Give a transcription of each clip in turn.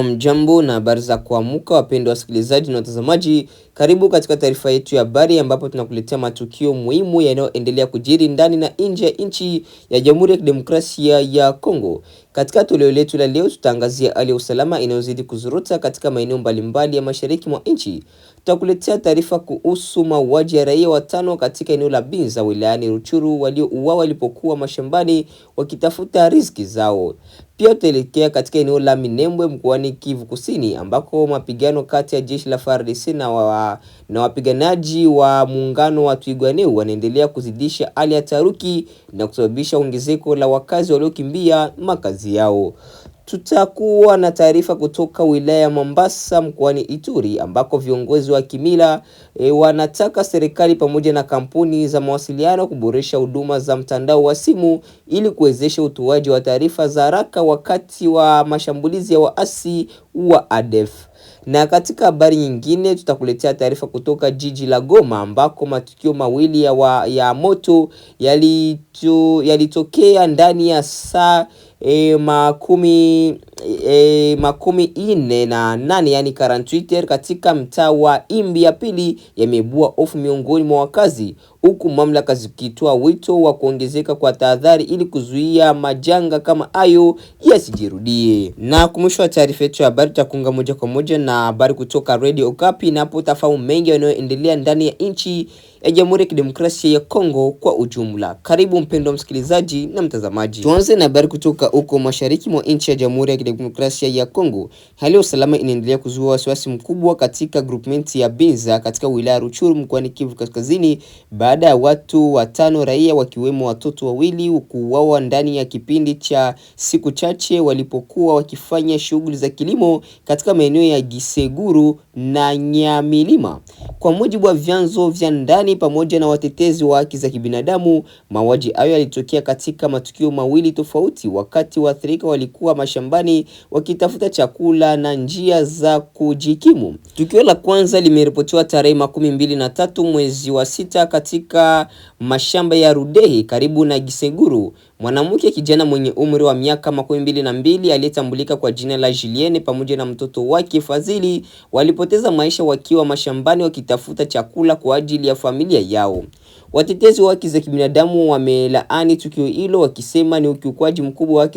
Na mjambo na habari za kuamka wapendwa wasikilizaji na watazamaji, karibu katika taarifa yetu ya habari ambapo tunakuletea matukio muhimu yanayoendelea kujiri ndani na nje ya nchi ya Jamhuri ya Kidemokrasia ya Kongo. Katika toleo letu la leo tutaangazia hali ya usalama inayozidi kuzorota katika maeneo mbalimbali ya mashariki mwa nchi. Tutakuletea taarifa kuhusu mauaji ya raia watano katika eneo la Binza wilayani Ruchuru waliouawa walipokuwa mashambani wakitafuta riziki zao. Pia tutaelekea katika eneo la Minembwe mkoani Kivu Kusini ambako mapigano kati ya jeshi la FARDC na wapiganaji wa muungano wa Twirwaneho wanaendelea kuzidisha hali ya taharuki na kusababisha ongezeko la wakazi waliokimbia makazi yao. Tutakuwa na taarifa kutoka wilaya ya Mombasa mkoani Ituri ambako viongozi wa kimila wanataka serikali pamoja na kampuni za mawasiliano kuboresha huduma za mtandao wa simu ili kuwezesha utoaji wa taarifa za haraka wakati wa mashambulizi ya waasi wa ADF. Na katika habari nyingine tutakuletea taarifa kutoka jiji la Goma ambako matukio mawili ya moto yalitokea ndani ya saa makumi ine na nane yani 48 katika mtaa wa Imbi ya pili yameibua hofu miongoni mwa wakazi, huku mamlaka zikitoa wito wa kuongezeka kwa tahadhari ili kuzuia majanga kama hayo yasijirudie. Na kumwisho wa taarifa yetu ya habari tutakunga moja kwa moja na habari kutoka Radio Okapi na hapo tafahamu mengi yanayoendelea ndani ya nchi ya Jamhuri ya Kidemokrasia ya Kongo kwa ujumla. Karibu mpendwa msikilizaji na mtazamaji. Tuanze na habari kutoka huko mashariki mwa nchi ya Jamhuri ya Kidemokrasia ya Kongo. Hali ya usalama inaendelea kuzua wasiwasi mkubwa katika groupment ya Binza katika wilaya Ruchuru mkoani Kivu Kaskazini baada ya watu watano raia wakiwemo watoto wawili kuuawa ndani ya kipindi cha siku chache walipokuwa wakifanya shughuli za kilimo katika maeneo ya Giseguru na Nyamilima. Kwa mujibu wa vyanzo vya ndani pamoja na watetezi wa haki za kibinadamu, mauaji hayo yalitokea katika matukio mawili tofauti wakati waathirika walikuwa mashambani wakitafuta chakula na njia za kujikimu. Tukio la kwanza limeripotiwa tarehe 23 mwezi wa 6 katika mashamba ya Rudehi karibu na Giseguru. Mwanamke kijana mwenye umri wa miaka 22 aliyetambulika kwa jina la Julienne pamoja na mtoto wake Fadhili walipoteza maisha wakiwa mashambani wakitafuta chakula kwa ajili ya familia yao. Watetezi wa haki za kibinadamu wamelaani tukio hilo wakisema ni ukiukwaji mkubwa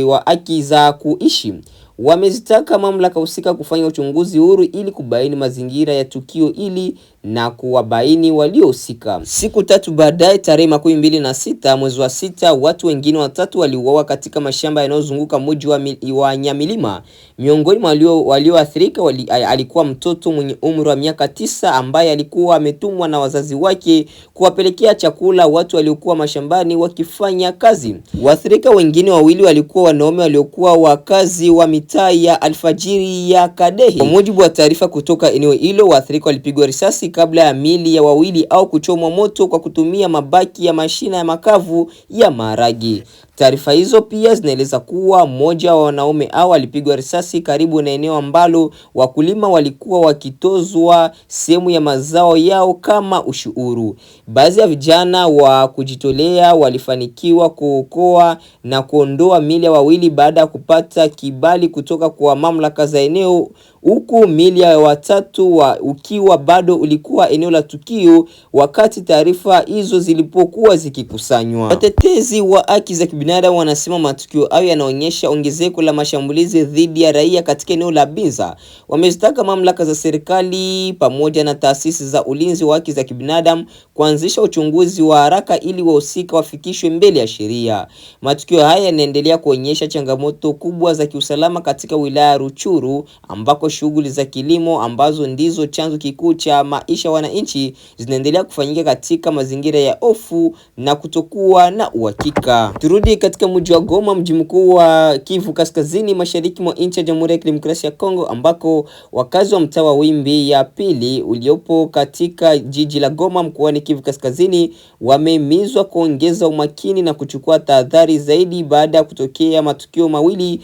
wa haki za kuishi. Wamezitaka mamlaka husika kufanya uchunguzi huru ili kubaini mazingira ya tukio hili na kuwabaini waliohusika. Siku tatu baadaye tarehe 26 mwezi wa 6 watu wengine watatu waliuawa katika mashamba yanayozunguka mji wa Nyamilima. Miongoni mwa walioathirika alikuwa mtoto mwenye umri wa miaka 9 ambaye alikuwa ametumwa na wazazi wake kuwapelekea chakula watu waliokuwa mashambani wakifanya kazi. Waathirika wengine wawili walikuwa wanaume waliokuwa wakazi wa mitaa ya Alfajiri ya Kadehi. Kwa mujibu wa taarifa kutoka eneo hilo, waathirika walipigwa risasi kabla ya miili ya wawili au kuchomwa moto kwa kutumia mabaki ya mashina ya makavu ya maharagi. Taarifa hizo pia zinaeleza kuwa mmoja wa wanaume hao alipigwa risasi karibu na eneo ambalo wakulima walikuwa wakitozwa sehemu ya mazao yao kama ushuru. Baadhi ya vijana wa kujitolea walifanikiwa kuokoa na kuondoa miili ya wawili baada ya kupata kibali kutoka kwa mamlaka za eneo, huku miili ya watatu ukiwa bado ulikuwa eneo la tukio wakati taarifa hizo zilipokuwa zikikusanywa. Watetezi wa haki za kibinadamu wanasema matukio hayo yanaonyesha ongezeko la mashambulizi dhidi ya raia katika eneo la Binza. Wamezitaka mamlaka za serikali pamoja na taasisi za ulinzi wa haki za kibinadamu kuanzisha uchunguzi wa haraka ili wahusika wafikishwe mbele ya sheria. Matukio haya yanaendelea kuonyesha changamoto kubwa za kiusalama katika wilaya ya Ruchuru ambako shughuli za kilimo ambazo ndizo chanzo kikuu cha maisha wananchi zinaendelea kufanyika katika mazingira ya hofu na kutokuwa na uhakika. Turudi katika mji wa Goma, mji mkuu wa Kivu Kaskazini mashariki mwa nchi ya Jamhuri ya Kidemokrasia ya Kongo, ambako wakazi wa mtaa wa Imbi ya pili uliopo katika jiji la Goma mkoani Kivu Kaskazini wamehimizwa kuongeza umakini na kuchukua tahadhari zaidi baada ya kutokea matukio mawili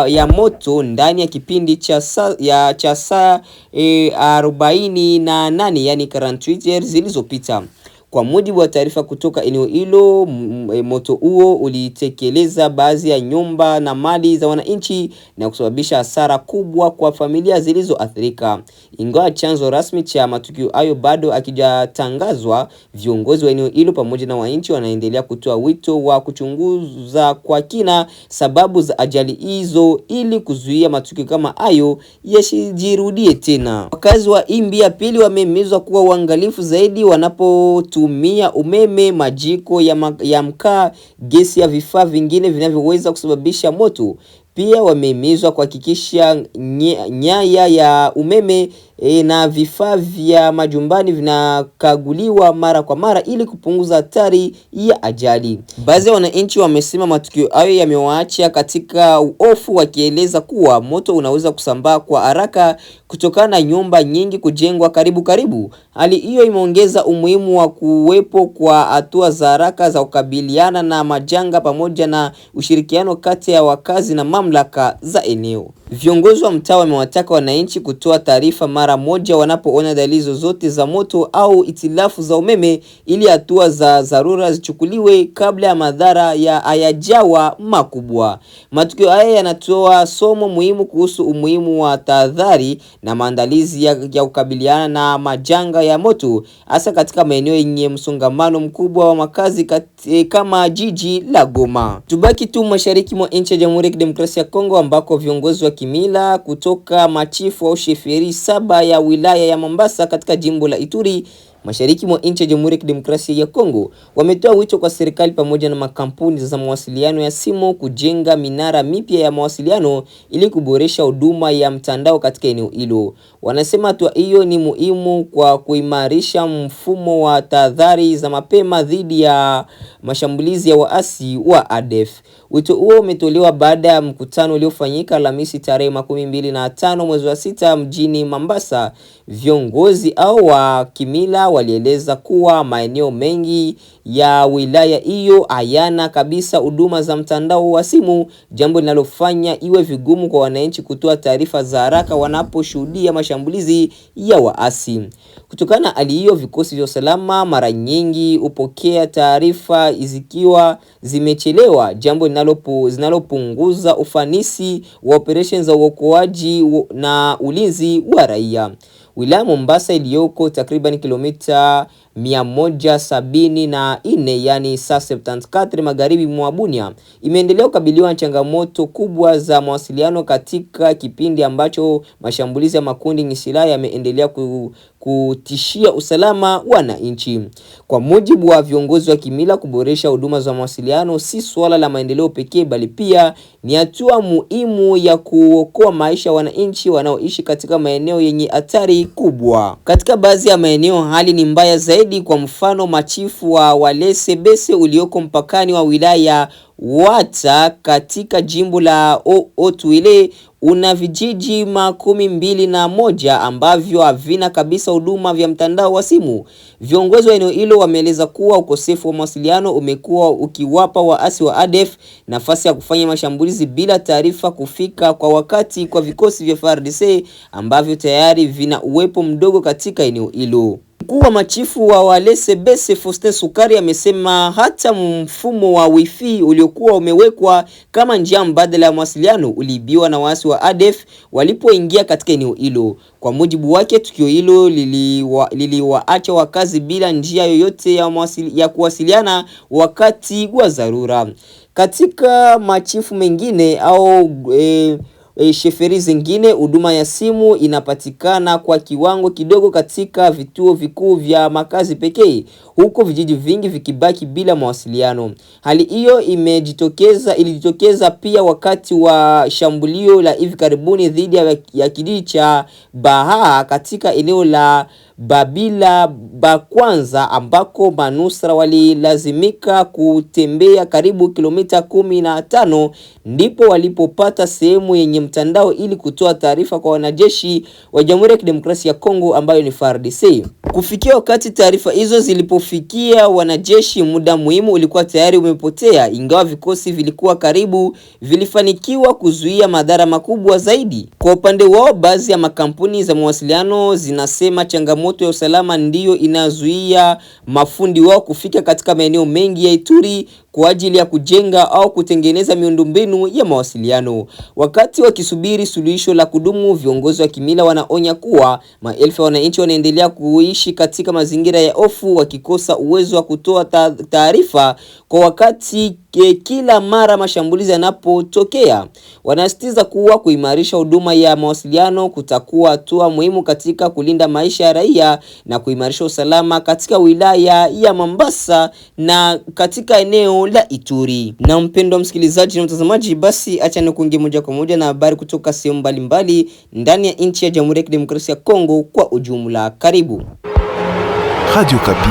ya moto ndani ya kipindi cha saa 48 yani 48 zilizopita. Kwa mujibu wa taarifa kutoka eneo hilo, moto huo ulitekeleza baadhi ya nyumba na mali za wananchi na kusababisha hasara kubwa kwa familia zilizoathirika. Ingawa chanzo rasmi cha matukio hayo bado hakijatangazwa, viongozi wa eneo hilo pamoja na wananchi wanaendelea kutoa wito wa kuchunguza kwa kina sababu za ajali hizo ili kuzuia matukio kama hayo yasijirudie tena. Wakazi wa Imbi ya pili wamehimizwa kuwa uangalifu zaidi wanapotumia umeme, majiko ya mkaa, gesi ya vifaa vingine vinavyoweza kusababisha moto. Pia wamehimizwa kuhakikisha nyaya ya umeme na vifaa vya majumbani vinakaguliwa mara kwa mara ili kupunguza hatari ya ajali. Baadhi ya wananchi wamesema matukio hayo yamewaacha katika hofu, wakieleza kuwa moto unaweza kusambaa kwa haraka kutokana na nyumba nyingi kujengwa karibu. Hali hiyo imeongeza umuhimu wa kuwepo kwa hatua za haraka za kukabiliana na majanga pamoja na ushirikiano kati ya wakazi na mamlaka za eneo. Viongozi wa mtaa wamewataka wananchi kutoa taarifa mara moja wanapoona dalili zozote za moto au itilafu za umeme ili hatua za dharura zichukuliwe kabla ya madhara hayajawa makubwa. Matukio haya yanatoa somo muhimu kuhusu umuhimu wa tahadhari na maandalizi ya kukabiliana na majanga ya moto, hasa katika maeneo yenye msongamano mkubwa wa makazi kama jiji la Goma. Tubaki tu mashariki mwa nchi ya Jamhuri ya Kidemokrasia ya Kongo, ambako viongozi wa kimila kutoka machifu au sheferi 7 ya wilaya ya Mombasa katika jimbo la Ituri mashariki mwa nchi ya Jamhuri ya Kidemokrasia ya Kongo wametoa wito kwa serikali pamoja na makampuni za mawasiliano ya simu kujenga minara mipya ya mawasiliano ili kuboresha huduma ya mtandao katika eneo hilo. Wanasema hatua hiyo ni muhimu kwa kuimarisha mfumo wa tahadhari za mapema dhidi ya mashambulizi ya waasi wa ADF. Wito huo umetolewa baada ya mkutano uliofanyika Alhamisi tarehe 25 mwezi wa 6 mjini Mombasa. Viongozi au wa kimila walieleza kuwa maeneo mengi ya wilaya hiyo hayana kabisa huduma za mtandao wa simu, jambo linalofanya iwe vigumu kwa wananchi kutoa taarifa za haraka wanaposhuhudia mashambulizi ya waasi. Kutokana na hali hiyo, vikosi vya usalama mara nyingi hupokea taarifa zikiwa zimechelewa, jambo linalopunguza ufanisi wa operations za uokoaji na ulinzi wa raia. Wilaya Mombasa iliyoko takriban kilomita 174 yani 74 magharibi mwa Bunia imeendelea kukabiliwa na changamoto kubwa za mawasiliano katika kipindi ambacho mashambulizi ya makundi yenye silaha yameendelea kutishia usalama wa wananchi. Kwa mujibu wa viongozi wa kimila, kuboresha huduma za mawasiliano si swala la maendeleo pekee, bali pia ni hatua muhimu ya kuokoa maisha ya wananchi wanaoishi katika maeneo yenye hatari kubwa. Katika baadhi ya maeneo hali ni mbaya zaidi. Kwa mfano, machifu wa Walese Bese ulioko mpakani wa wilaya Wata katika jimbo la Otwile una vijiji 21 ambavyo havina kabisa huduma vya mtandao wa simu. Viongozi wa eneo hilo wameeleza kuwa ukosefu wa mawasiliano umekuwa ukiwapa waasi wa ADF nafasi ya kufanya mashambulizi bila taarifa kufika kwa wakati kwa vikosi vya FARDC ambavyo tayari vina uwepo mdogo katika eneo hilo. Mkuu wa machifu wa Walese Bese Faustin Sukari amesema hata mfumo wa wifi uliokuwa umewekwa kama njia mbadala ya mawasiliano uliibiwa na waasi wa ADF walipoingia katika eneo hilo. Kwa mujibu wake, tukio hilo liliwaacha wakazi bila njia yoyote ya kuwasiliana wakati wa dharura. Katika machifu mengine au sheferi zingine, huduma ya simu inapatikana kwa kiwango kidogo katika vituo vikuu vya makazi pekee, huko vijiji vingi vikibaki bila mawasiliano. Hali hiyo ilijitokeza pia wakati wa shambulio la hivi karibuni dhidi ya kijiji cha Bahaa katika eneo la Babila Bakwanza, ambako manusura walilazimika kutembea karibu kilomita 15 ndipo walipopata sehemu yenye mtandao ili kutoa taarifa kwa wanajeshi wa Jamhuri ya Kidemokrasia ya Kongo ambayo ni FARDC. Kufikia wakati taarifa hizo zilipofikia wanajeshi, muda muhimu ulikuwa tayari umepotea. Ingawa vikosi vilikuwa karibu, vilifanikiwa kuzuia madhara makubwa zaidi. Kwa upande wao, baadhi ya makampuni za mawasiliano zinasema changamoto changamoto ya usalama ndiyo inazuia mafundi wao kufika katika maeneo mengi ya Ituri kwa ajili ya kujenga au kutengeneza miundombinu ya mawasiliano. Wakati wakisubiri suluhisho la kudumu, viongozi wa kimila wanaonya kuwa maelfu ya wananchi wanaendelea kuishi katika mazingira ya hofu, wakikosa uwezo wa kutoa taarifa kwa wakati kila mara mashambulizi yanapotokea. Wanasisitiza kuwa kuimarisha huduma ya mawasiliano kutakuwa hatua muhimu katika kulinda maisha ya raia na kuimarisha usalama katika wilaya ya Mambasa na katika eneo la Ituri. Na mpendwa msikilizaji na mtazamaji, basi acha nikuingie moja kwa moja na habari kutoka sehemu mbalimbali ndani ya nchi ya Jamhuri ya Kidemokrasia ya Kongo kwa ujumla. Karibu Radio Kapi.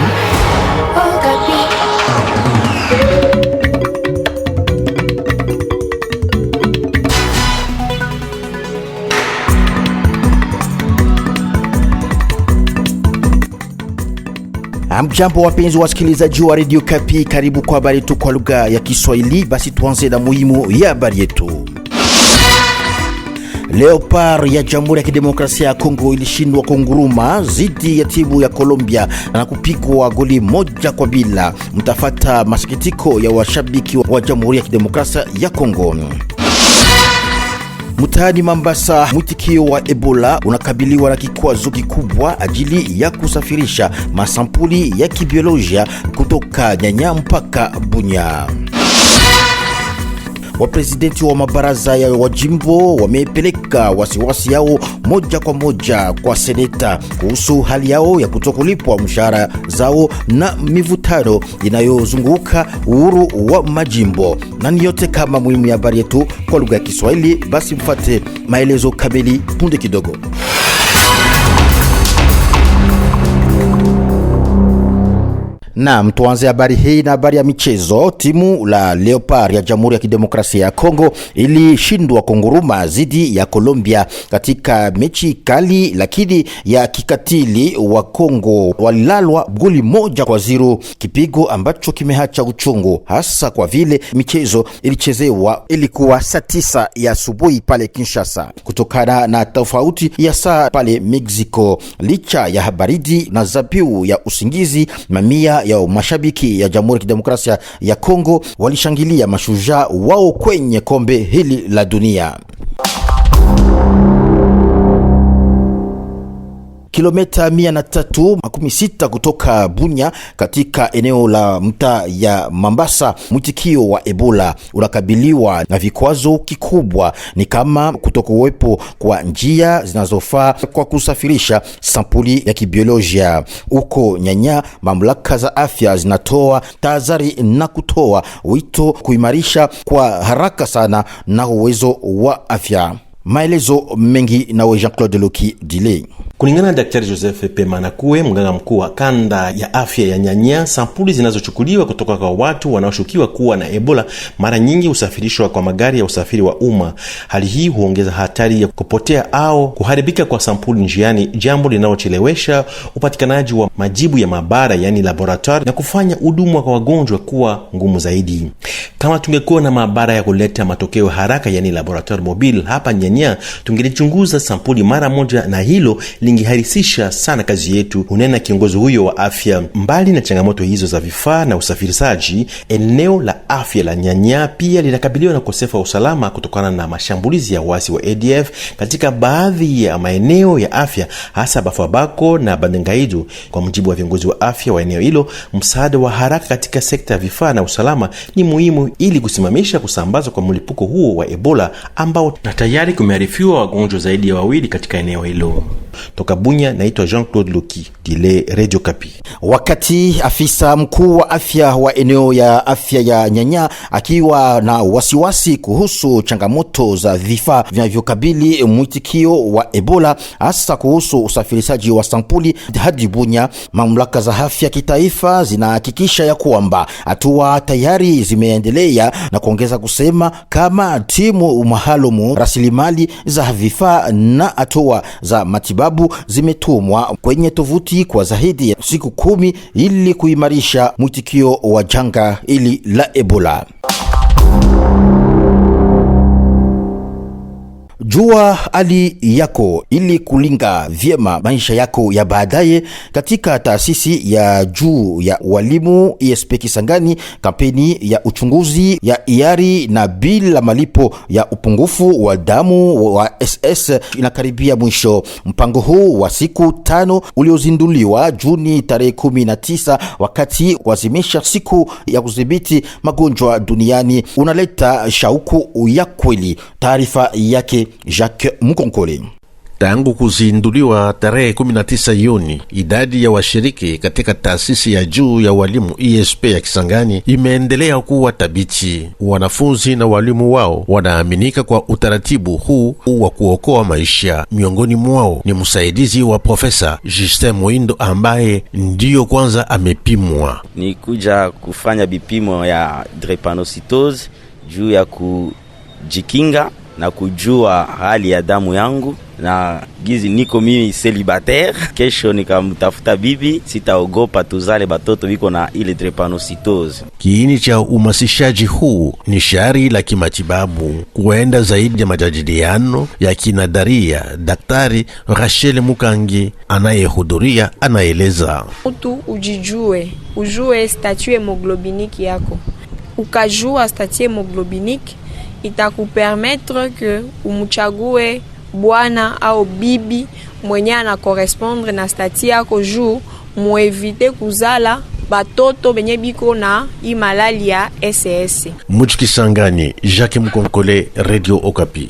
Amjambo wapenzi wasikilizaji wa Radio Kapi, karibu kwa habari yetu kwa lugha ya Kiswahili. Basi tuanze na muhimu ya habari yetu. Leopard ya Jamhuri ya Kidemokrasia ya Kongo ilishindwa kunguruma zidi ya timu ya Colombia na kupigwa goli 1-0. Mtafata masikitiko ya washabiki wa Jamhuri ya Kidemokrasia ya Kongo. Mtaani Mambasa, mwitikio wa Ebola unakabiliwa na kikwazo kikubwa ajili ya kusafirisha masampuli ya kibiolojia kutoka Nyanya mpaka Bunya. Wapresidenti wa mabaraza ya wajimbo wamepeleka wasiwasi yao moja kwa moja kwa seneta kuhusu hali yao ya kutokulipwa mshahara zao na mivutano inayozunguka uhuru wa majimbo. Na ni yote kama muhimu ya habari yetu kwa lugha ya Kiswahili. Basi mfate maelezo kamili punde kidogo. Na tuanze habari hii na habari ya michezo. Timu la Leopard ya Jamhuri ya Kidemokrasia ya Kongo ilishindwa kunguruma zidi ya Colombia katika mechi kali lakini ya kikatili. Wa Kongo walilalwa goli 1-0, kipigo ambacho kimeacha uchungu, hasa kwa vile michezo ilichezewa ilikuwa saa 9 ya asubuhi pale Kinshasa kutokana na tofauti ya saa pale Mexico. Licha ya baridi na zabiu ya usingizi, mamia ya mashabiki ya Jamhuri ya Kidemokrasia ya Kongo walishangilia mashujaa wao kwenye kombe hili la dunia. Kilomita 160 kutoka Bunya katika eneo la mtaa ya Mambasa, mwitikio wa Ebola unakabiliwa na vikwazo kikubwa, ni kama kutokuwepo kwa njia zinazofaa kwa kusafirisha sampuli ya kibiolojia. Uko Nyanya, mamlaka za afya zinatoa tahadhari na kutoa wito kuimarisha kwa haraka sana na uwezo wa afya. Maelezo mengi na Jean-Claude Loki Delay. Kulingana na Daktari Joseph Pemanakue, mganga mkuu wa kanda ya afya ya Nyanya, sampuli zinazochukuliwa kutoka kwa watu wanaoshukiwa kuwa na Ebola mara nyingi usafirishwa kwa magari ya usafiri wa umma. Hali hii huongeza hatari ya kupotea au kuharibika kwa sampuli njiani, jambo linalochelewesha upatikanaji wa majibu ya maabara yani laboratoire na kufanya huduma kwa wagonjwa kuwa ngumu zaidi. Kama tungekuwa na maabara ya kuleta matokeo haraka yani laboratoire mobile hapa Nyanya, tungelichunguza sampuli mara moja na hilo lingeharisisha sana kazi yetu, unena kiongozi huyo wa afya. Mbali na changamoto hizo za vifaa na usafirishaji, eneo la afya la Nyanya pia linakabiliwa na ukosefu wa usalama kutokana na mashambulizi ya wasi wa ADF katika baadhi ya maeneo ya afya, hasa Bafabako na Bandengaidu. Kwa mujibu wa viongozi wa afya wa eneo hilo, msaada wa haraka katika sekta ya vifaa na usalama ni muhimu ili kusimamisha kusambazwa kwa mlipuko huo wa Ebola ambao na tayari kumearifiwa wagonjwa zaidi ya 2 katika eneo hilo. Toka Bunya, naitwa Jean-Claude Loki Dile, Radio Kapi. Wakati afisa mkuu wa afya wa eneo ya afya ya Nyanya akiwa na wasiwasi kuhusu changamoto za vifaa vinavyokabili mwitikio wa Ebola, hasa kuhusu usafirishaji wa sampuli hadi Bunya, mamlaka za afya kitaifa zinahakikisha ya kwamba hatua tayari zimeendelea na kuongeza kusema kama timu mahalumu, rasilimali za vifaa na hatua za matibabu zimetumwa kwenye tovuti kwa zaidi ya siku 10 ili kuimarisha mwitikio wa janga ili la Ebola. Jua hali yako ili kulinga vyema maisha yako ya baadaye katika taasisi ya juu ya walimu ESP Kisangani. Kampeni ya uchunguzi ya hiari na bila malipo ya upungufu wa damu wa SS inakaribia mwisho. Mpango huu wa siku 5 uliozinduliwa Juni tarehe 19 wakati kuadhimisha siku ya kudhibiti magonjwa duniani unaleta shauku ya kweli. Taarifa yake Jacques Mukonkole. Tangu kuzinduliwa tarehe 19 Juni, idadi ya washiriki katika taasisi ya juu ya walimu ESP ya Kisangani imeendelea kuwa thabiti. Wanafunzi na walimu wao wanaaminika kwa utaratibu huu wa kuokoa maisha. Miongoni mwao ni msaidizi wa Profesa Justin Moindo ambaye ndiyo kwanza amepimwa. Ni kuja kufanya bipimo ya drepanocytose juu ya kujikinga na kujua hali ya damu yangu, na gizi niko mimi celibataire. Kesho nikamtafuta bibi, sitaogopa tuzale batoto biko na ile drepanocytose. Kiini cha umasishaji huu ni shari la kimatibabu kuenda zaidi ya majadiliano ya kinadaria. Daktari Rachel Mukangi anayehudhuria anaeleza. Mtu ujue statut hemoglobinique yako. Ukajua statut hemoglobinique itakupermettre que umuchague bwana au bibi mwenye ana correspondre na stati yako juu muevite kuzala batoto benye biko na imalali ya SS. Mujikisangani, Jacques Mukonkole, Radio Okapi.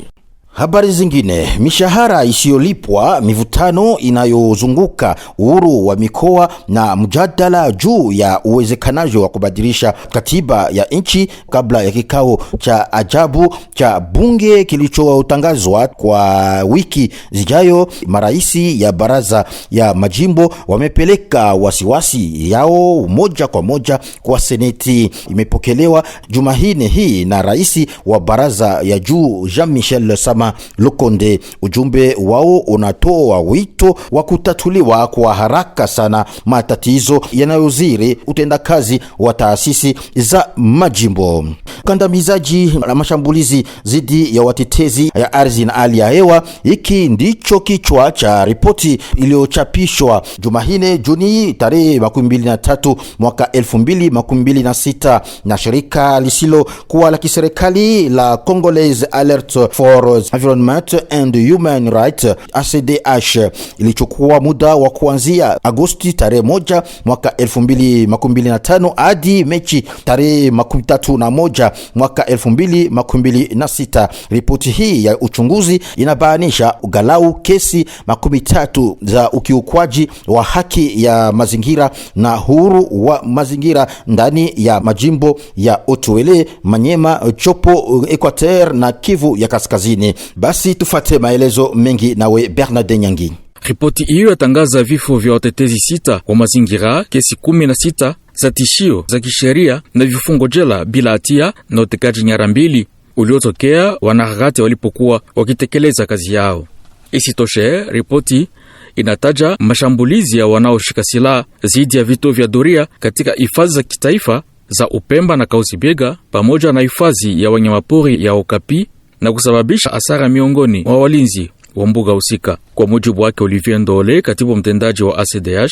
Habari zingine, mishahara isiyolipwa, mivutano inayozunguka uhuru wa mikoa na mjadala juu ya uwezekanaji wa kubadilisha katiba ya nchi kabla ya kikao cha ajabu cha bunge kilichotangazwa kwa wiki zijayo. Maraisi ya baraza ya majimbo wamepeleka wasiwasi yao moja kwa moja kwa seneti. Imepokelewa Jumapili hii na raisi wa baraza ya juu Jean-Michel Sama Lukonde. Ujumbe wao unatoa wito wa kutatuliwa kwa haraka sana matatizo yanayoziri utendakazi wa taasisi za majimbo. Kandamizaji na mashambulizi zidi ya watetezi ya ardhi na hali ya hewa, hiki ndicho kichwa cha ripoti iliyochapishwa Jumapili Juni tarehe 23 mwaka 2026 na shirika lisilo kuwa la kiserikali la Congolese Alert for Environment and Human Rights ACDH. Ilichukua muda wa kuanzia Agosti tarehe 1 mwaka 2025 hadi Mechi tarehe 31 mwaka 2026. Ripoti hii ya uchunguzi inabainisha ugalau kesi 13 za ukiukwaji wa haki ya mazingira na huru wa mazingira ndani ya majimbo ya Otuele, Manyema, Chopo, Equateur na Kivu ya Kaskazini. Basi tufate maelezo mengi nawe Bernard Nyangi. Ripoti hiyo yatangaza vifo vya watetezi 6 wa mazingira, kesi 16 za tishio za kisheria na vifungo jela bila hatia na utekaji nyara 2 uliotokea wanaharakati walipokuwa wakitekeleza kazi yao. Isitoshe, ripoti inataja mashambulizi ya wanaoshika silaha zidi ya vituo vya doria katika hifadhi za kitaifa za Upemba na Kauzibiega pamoja na hifadhi ya wanyamapori ya Okapi na kusababisha hasara miongoni mwa walinzi wa mbuga husika. Kwa mujibu wake Olivier Ndole, katibu mtendaji wa ACDH,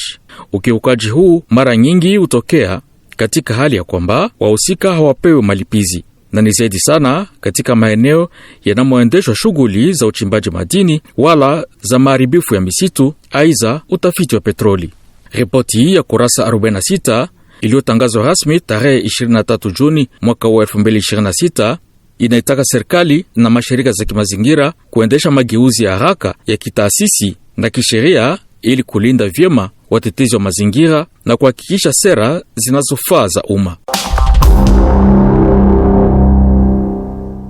ukiukaji huu mara nyingi utokea katika hali ya kwamba wahusika hawapewi malipizi, na ni zaidi sana katika maeneo yanamoendeshwa shughuli za uchimbaji madini wala za maharibifu ya misitu aiza utafiti wa petroli. Ripoti hii ya kurasa 46 iliyotangazwa rasmi tarehe 23 Juni mwaka wa 2026 inaitaka serikali na mashirika za kimazingira kuendesha mageuzi ya haraka ya kitaasisi na kisheria ili kulinda vyema watetezi wa mazingira na kuhakikisha sera zinazofaa za umma.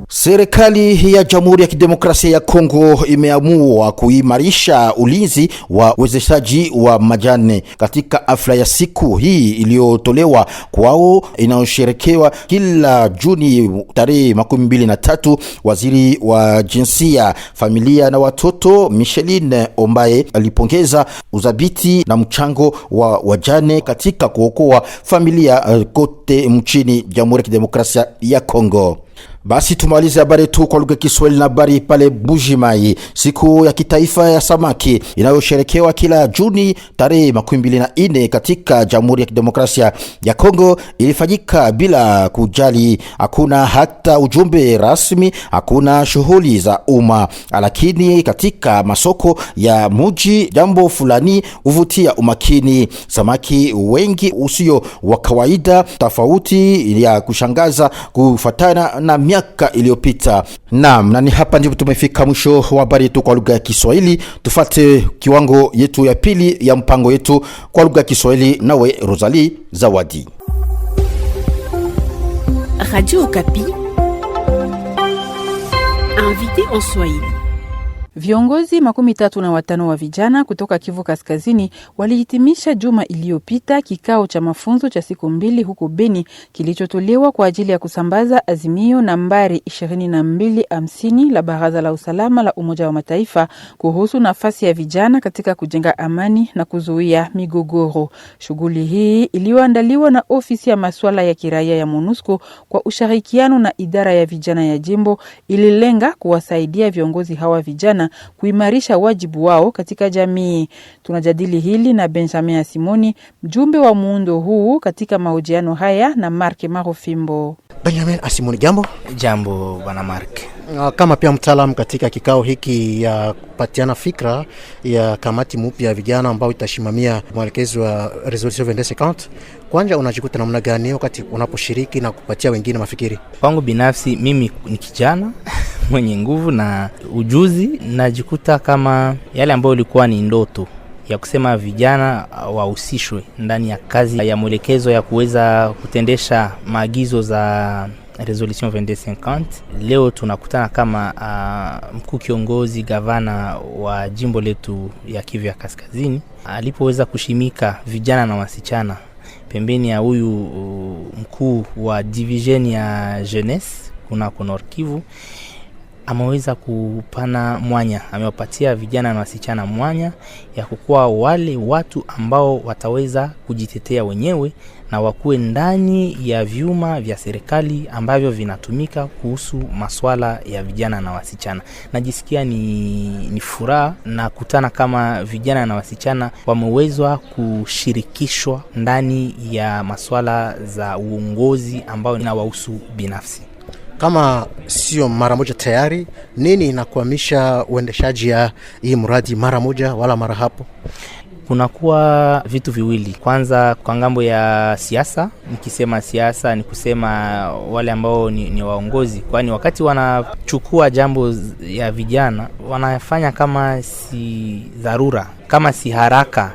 Serikali ya Jamhuri ya Kidemokrasia ya Kongo imeamua kuimarisha ulinzi wa uwezeshaji wa majane katika afla ya siku hii iliyotolewa kwao inayosherekewa kila Juni tarehe 23. Waziri wa jinsia, familia na watoto Micheline Ombaye alipongeza udhabiti na mchango wa wajane katika kuokoa familia kote nchini Jamhuri ya Kidemokrasia ya Kongo. Basi tumalize habari tu kwa lugha ya Kiswahili na habari pale Bujimai. Siku ya kitaifa ya samaki inayosherekewa kila Juni tarehe 24 katika Jamhuri ya Kidemokrasia ya Kongo ilifanyika bila kujali, hakuna hata ujumbe rasmi, hakuna shughuli za umma, lakini katika masoko ya muji jambo fulani huvutia umakini. Samaki wengi usio wa kawaida, tofauti ya kushangaza kufuatana na miaka iliyopita. Naam, na ni hapa ndipo tumefika mwisho wa habari yetu kwa lugha ya Kiswahili. Tufate kiwango yetu ya pili ya mpango yetu kwa lugha ya Kiswahili, nawe Rosalie Zawadi. Radio Okapi, invité en Swahili. Viongozi 35 wa vijana kutoka Kivu Kaskazini walihitimisha juma iliyopita kikao cha mafunzo cha siku 2 huko Beni kilichotolewa kwa ajili ya kusambaza azimio nambari 2250 la Baraza la Usalama la Umoja wa Mataifa kuhusu nafasi ya vijana katika kujenga amani na kuzuia migogoro. Shughuli hii iliyoandaliwa na ofisi ya masuala ya kiraia ya MONUSCO kwa ushirikiano na idara ya vijana ya jimbo ililenga kuwasaidia viongozi hawa vijana kuimarisha wajibu wao katika jamii. Tunajadili hili na Benjamin Asimoni, mjumbe wa muundo huu, katika mahojiano haya na Mark Marofimbo. Benjamin Asimoni, jambo. Jambo bwana Mark. Kama pia mtaalamu katika kikao hiki ya kupatiana fikra ya kamati mpya ya vijana ambao itashimamia mwelekezo wa resolution 2250, kwanza unajikuta namna gani wakati unaposhiriki na kupatia wengine mafikiri? Kwangu binafsi, mimi ni kijana mwenye nguvu na ujuzi, najikuta kama yale ambayo ilikuwa ni ndoto ya kusema vijana wahusishwe ndani ya kazi ya mwelekezo ya kuweza kutendesha maagizo za resolution 2250. Leo tunakutana kama mkuu kiongozi gavana wa jimbo letu ya Kivu ya Kaskazini alipoweza kushimika vijana na wasichana pembeni ya huyu mkuu wa division ya jeunesse kuna Nord Kivu. Ameweza kupana mwanya, amewapatia vijana na wasichana mwanya ya kukua wale watu ambao wataweza kujitetea wenyewe na wakuwe ndani ya vyuma vya serikali ambavyo vinatumika kuhusu masuala ya vijana na wasichana. Najisikia ni furaha na kutana kama vijana na wasichana wamewezwa kushirikishwa ndani ya masuala za uongozi ambao inawahusu binafsi. Kama sio mara moja tayari, nini inakwamisha uendeshaji ya hii mradi mara moja wala mara hapo? Kunakuwa vitu viwili. Kwanza, kwa ngambo ya siasa, nikisema siasa ni kusema wale ambao ni waongozi, kwani wakati wanachukua jambo ya vijana wanafanya kama si dharura, kama si haraka.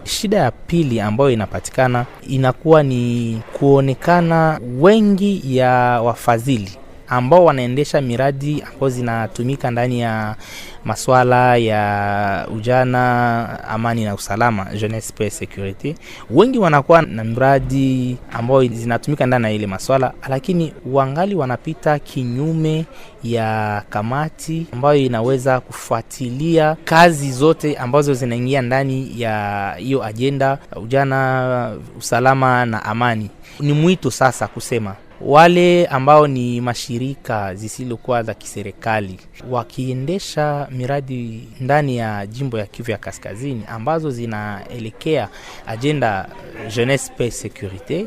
Shida ya pili ambayo inapatikana inakuwa ni kuonekana wengi ya wafadhili ambao wanaendesha miradi ambazo zinatumika ndani ya masuala ya ujana, amani na usalama, jeunesse paix sécurité. Wengi wanakuwa na miradi ambao zinatumika ndani ya ile masuala, lakini wangali wanapita kinyume ya kamati ambayo inaweza kufuatilia kazi zote ambazo zinaingia ndani ya hiyo agenda ujana, usalama na amani. Ni mwito sasa kusema wale ambao ni mashirika zisizokuwa za kiserikali wakiendesha miradi ndani ya jimbo ya Kivu ya Kaskazini ambazo zinaelekea agenda jeunesse paix sécurité,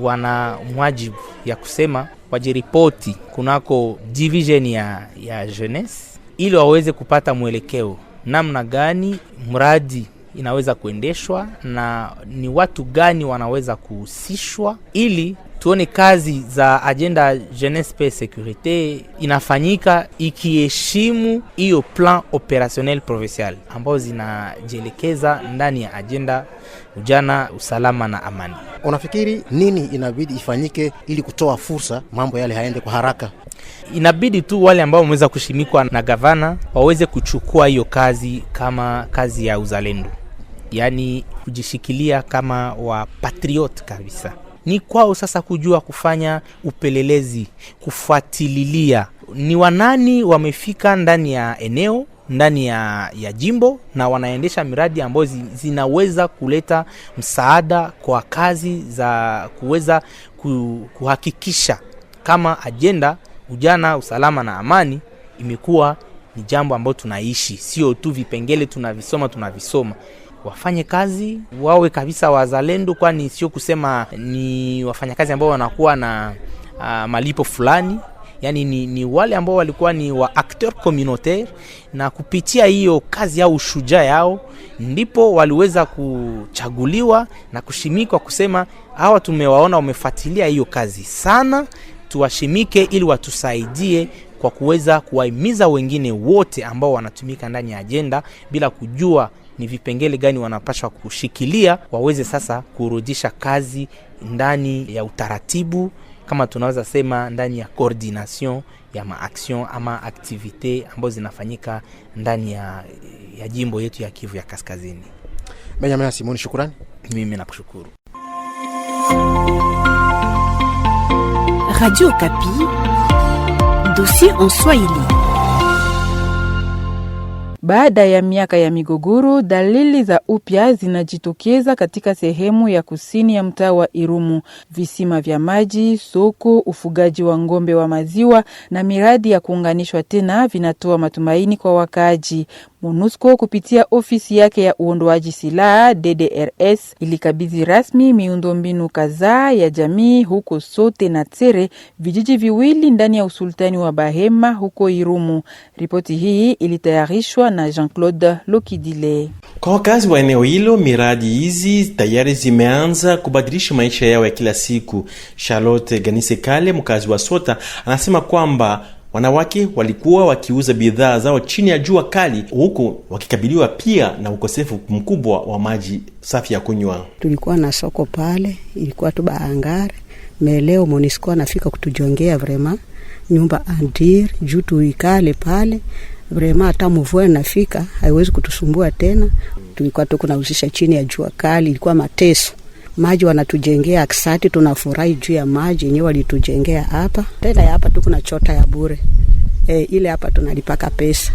wana mwajibu ya kusema wajiripoti kunako division ya jeunesse ili waweze kupata mwelekeo namna gani mradi inaweza kuendeshwa na ni watu gani wanaweza kuhusishwa, ili tuone kazi za agenda jeunesse paix sécurité inafanyika ikiheshimu hiyo plan opérationnel provincial ambao zinajielekeza ndani ya agenda ujana, usalama na amani. Unafikiri nini inabidi ifanyike ili kutoa fursa mambo yale haende kwa haraka? Inabidi tu wale ambao wameweza kushimikwa na gavana waweze kuchukua hiyo kazi kama kazi ya uzalendo, yani kujishikilia kama wa patriot kabisa. Ni kwao sasa kujua kufanya upelelezi, kufuatilia ni wanani wamefika ndani ya eneo, ndani ya jimbo, na wanaendesha miradi ambayo zinaweza kuleta msaada kwa kazi za kuweza kuhakikisha kama agenda ujana, usalama na amani imekuwa ni jambo ambalo tunaishi, sio tu vipengele tunavisoma. Wafanye kazi, wawe kabisa wazalendo, kwani sio kusema ni wafanyakazi ambao wanakuwa na malipo fulani. Yani ni wale ambao walikuwa ni wa acteur communautaire, na kupitia hiyo kazi yao, ushujaa yao, ndipo waliweza kuchaguliwa na kushimikwa kusema hawa tumewaona wamefuatilia hiyo kazi sana, tuwashimike ili watusaidie kwa kuweza kuwahimiza wengine wote ambao wanatumika ndani ya ajenda bila kujua ni vipengele gani wanapaswa kushikilia, waweze sasa kurudisha kazi ndani ya utaratibu, kama tunaweza sema ndani ya coordination ya maaction ama activite ambazo zinafanyika ndani ya jimbo yetu ya Kivu ya Kaskazini. Benjamin Simoni, shukrani. Mimi nakushukuru. Radio Kapi, dossier en Swahili. Baada ya miaka ya migogoro, dalili za upya zinajitokeza katika sehemu ya kusini ya mtaa wa Irumu. Visima vya maji, soko, ufugaji wa ngombe wa maziwa na miradi ya kuunganishwa tena vinatoa matumaini kwa wakaaji. MONUSCO kupitia ofisi yake ya uondoaji silaha DDRS ilikabidhi rasmi miundombinu kadhaa ya jamii huko Sote na Tsere, vijiji viwili ndani ya usultani wa Bahema huko Irumu. Ripoti hii ilitayarishwa na Jean-Claude Lokidile. Kwa wakazi wa eneo hilo, miradi hizi tayari zimeanza kubadilisha maisha yao ya kila siku. Charlotte Ganise Kale, mkazi wa Sota, anasema kwamba wanawake walikuwa wakiuza bidhaa zao chini ya jua kali, huku wakikabiliwa pia na ukosefu mkubwa wa maji safi ya kunywa. Tulikuwa na soko pale, ilikuwa tu baangare. Leo MONUSCO anafika kutujongea vraiment nyumba andir juu tuikale pale. Vraiment hata mvua inafika haiwezi kutusumbua tena. Tulikuwa tu kunauzisha chini ya jua kali, ilikuwa mateso. Maji wanatujengea aksati, tunafurahi juu ya maji yenyewe walitujengea hapa. Tena hapa tu kuna chota ya bure. Ile hapa tunalipaka pesa.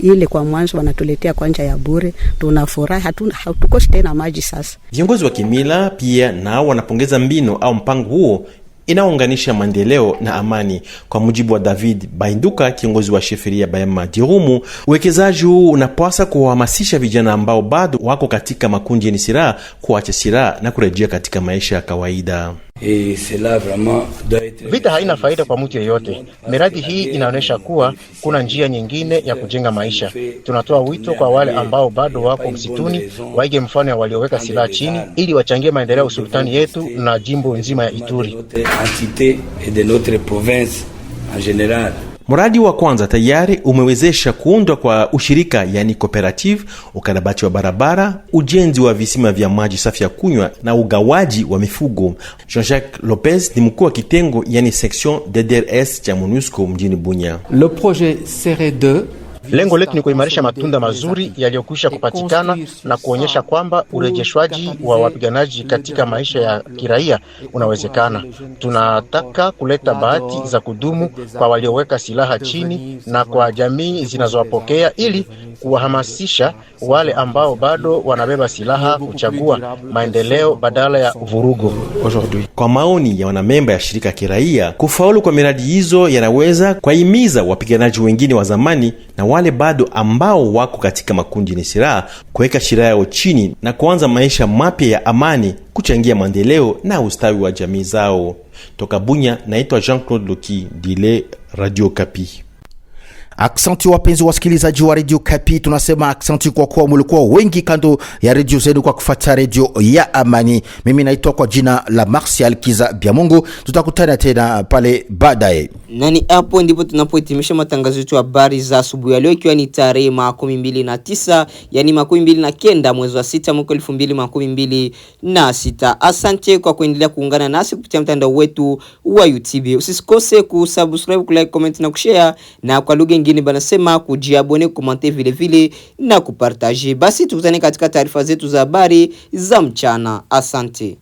Ile kwa mwanzo wanatuletea kwanja ya bure, tunafurahi, hatukosi tena maji sasa. Viongozi wa kimila pia nao wanapongeza mbinu au mpango huo inaunganisha maendeleo na amani. Kwa mujibu wa David Bainduka, kiongozi wa sheferia Bahema Dirumu, uwekezaji huu unapaswa kuhamasisha vijana ambao bado wako katika makundi yenye silaha kuacha silaha na kurejea katika maisha ya kawaida. Vita haina faida kwa mtu yeyote. Miradi hii inaonyesha kuwa kuna njia nyingine ya kujenga maisha. Tunatoa wito kwa wale ambao bado wako msituni waige mfano ya walioweka silaha chini ili wachangie maendeleo usultani yetu na jimbo nzima ya Ituri. Mradi wa kwanza tayari umewezesha kuundwa kwa ushirika, yani cooperative, ukarabati wa barabara, ujenzi wa visima vya maji safi ya kunywa na ugawaji wa mifugo. Jean-Jacques Lopez ni mkuu wa kitengo, yani section DDRS cha MONUSCO mjini Bunia. Le projet CR2 Lengo letu ni kuimarisha matunda mazuri yaliyokwisha kupatikana na kuonyesha kwamba urejeshwaji wa wapiganaji katika maisha ya kiraia unawezekana. Tunataka kuleta bahati za kudumu kwa walioweka silaha chini na kwa jamii zinazowapokea ili kuwahamasisha wale ambao bado wanabeba silaha kuchagua maendeleo badala ya vurugo. Kwa maoni ya wanamemba ya shirika ya kiraia, kufaulu kwa miradi hizo yanaweza kuhimiza wapiganaji wengine wa zamani na wale bado ambao wako katika makundi yenye silaha kuweka silaha yao chini na kuanza maisha mapya ya amani, kuchangia maendeleo na ustawi wa jamii zao. Toka Bunya, naitwa Jean-Claude Lokidile, Radio Kapi. Aksanti wapenzi wasikilizaji wa Radio Kapi, tunasema aksanti kwa kuwa mulikuwa wengi kando ya radio zenu kwa kufuata radio ya Amani. Mimi naitwa kwa jina la Martial Kiza Biamungu. Tutakutana tena pale baadaye. Nani hapo ndipo tunapohitimisha matangazo yetu ya habari za asubuhi leo, ikiwa ni tarehe 29 yani 29 mwezi wa 6 mwaka 2026. Asante kwa kuendelea kuungana nasi kupitia mtandao wetu wa YouTube. Usisikose kusubscribe, kulike, comment na kushare, na kwa lugha nyingine banasema kujiabone, komante vile vile na kupartaje. Basi tukutane katika taarifa zetu za habari za mchana. Asante.